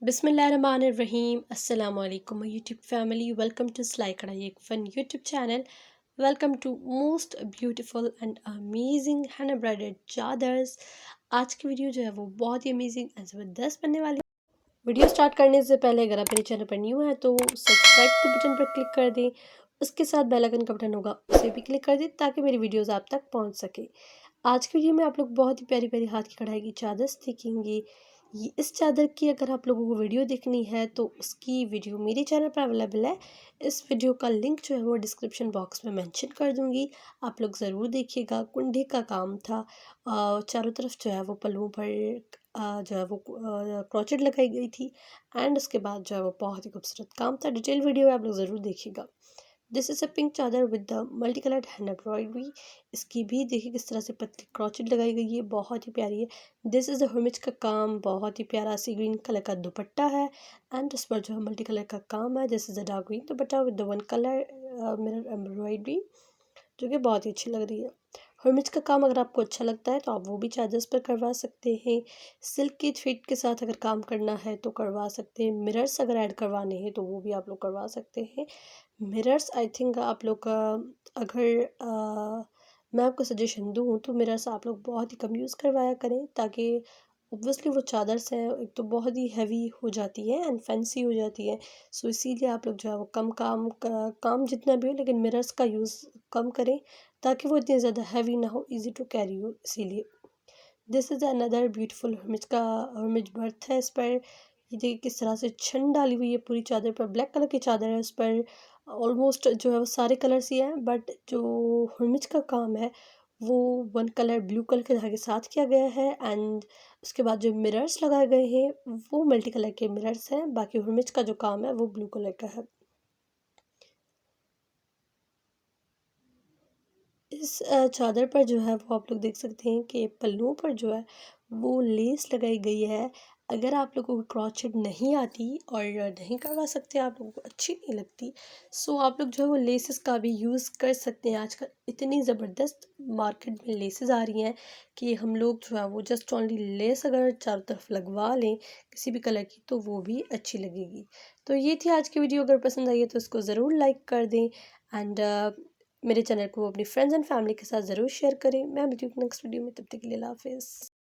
बिस्मिल्लाहिर्रहमानिर्रहीम अस्सलाम वालेकुम my YouTube family welcome to Silai Kadhai एक fun YouTube channel. Welcome to most beautiful and amazing hand embroidered चादर्स। आज की वीडियो जो है वो बहुत ही अमेजिंग एंड ज़बरदस्त बनने वाली है। वीडियो स्टार्ट करने से पहले अगर आप मेरे चैनल पर न्यू हैं तो सब्सक्राइब के बटन पर क्लिक कर दें। उसके साथ बेल आइकन का बटन होगा उसे भी क्लिक कर दें ताकि मेरी वीडियोज़ आप तक पहुँच सके। आज की वीडियो में आप लोग बहुत ही प्यारी प्यारी हाथ की कढ़ाई की चादर सीखेंगे। ये इस चादर की अगर आप लोगों को वीडियो देखनी है तो उसकी वीडियो मेरे चैनल पर अवेलेबल है। इस वीडियो का लिंक जो है वो डिस्क्रिप्शन बॉक्स में मेंशन कर दूंगी, आप लोग ज़रूर देखिएगा। कुंडे का काम था, चारों तरफ जो है वो पल्लुओं पर जो है वो क्रोचेट लगाई गई थी एंड उसके बाद जो है वो बहुत ही खूबसूरत काम था। डिटेल वीडियो आप लोग ज़रूर देखिएगा। दिस इज़ अ पिंक चादर with the multi coloured hand embroidery. इसकी भी देखिए किस तरह से पतली क्रोचेट लगाई गई है, बहुत ही प्यारी है। दिस इज़ द हुमिज का काम, बहुत ही प्यारा सी ग्रीन कलर का दुपट्टा है एंड उस पर जो है मल्टी कलर का काम है। This is a dark green dupatta with the one colour mirror embroidery जो कि बहुत ही अच्छी लग रही है। हर्मिज का काम अगर आपको अच्छा लगता है तो आप वो भी चार्जेस पर करवा सकते हैं। सिल्क की थ्रेड के साथ अगर काम करना है तो करवा सकते हैं। मिरर्स अगर ऐड करवाने हैं तो वो भी आप लोग करवा सकते हैं। मिरर्स आई थिंक आप लोग का अगर मैं आपको सजेशन दूँ तो मिरर्स आप लोग बहुत ही कम यूज़ करवाया करें, ताकि ऑब्वियसली वो चादर्स हैं एक तो बहुत ही हैवी हो जाती है एंड फैंसी हो जाती है। सो इसीलिए आप लोग जो है वो कम काम जितना भी हो लेकिन मिरर्स का यूज़ कम करें ताकि वो इतनी ज़्यादा हैवी ना हो, इजी टू कैरी हो। इसीलिए दिस इज़ अनदर ब्यूटीफुल हर्मिज बर्थ है। इस पर ये देखिए किस तरह से छन डाली हुई है पूरी चादर पर। ब्लैक कलर की चादर है, इस पर ऑलमोस्ट जो है वो सारे कलर्स ही हैं, बट जो हर्मिज का काम है वो वन कलर ब्लू कलर के धागे साथ किया गया है एंड उसके बाद जो मिरर्स लगाए गए हैं वो मल्टी कलर के मिरर्स हैं। बाकी हर्मिज का जो काम है वो ब्लू कलर का है। इस चादर पर जो है वो आप लोग देख सकते हैं कि पल्लुओं पर जो है वो लेस लगाई गई है। अगर आप लोगों को क्रोचेट नहीं आती और नहीं करवा सकते, आप लोगों को अच्छी नहीं लगती, सो आप लोग जो है वो लेसेस का भी यूज़ कर सकते हैं। आजकल इतनी ज़बरदस्त मार्केट में लेसेस आ रही हैं कि हम लोग जो है वो जस्ट ओनली लेस अगर चारों तरफ लगवा लें किसी भी कलर की तो वो भी अच्छी लगेगी। तो ये थी आज की वीडियो। अगर पसंद आई है तो इसको ज़रूर लाइक कर दें एंड मेरे चैनल को अपनी फ्रेंड्स एंड फैमिली के साथ ज़रूर शेयर करें। मैं मिलती हूँ नेक्स्ट वीडियो में, तब तक के लिए अल्लाह हाफ़िज़।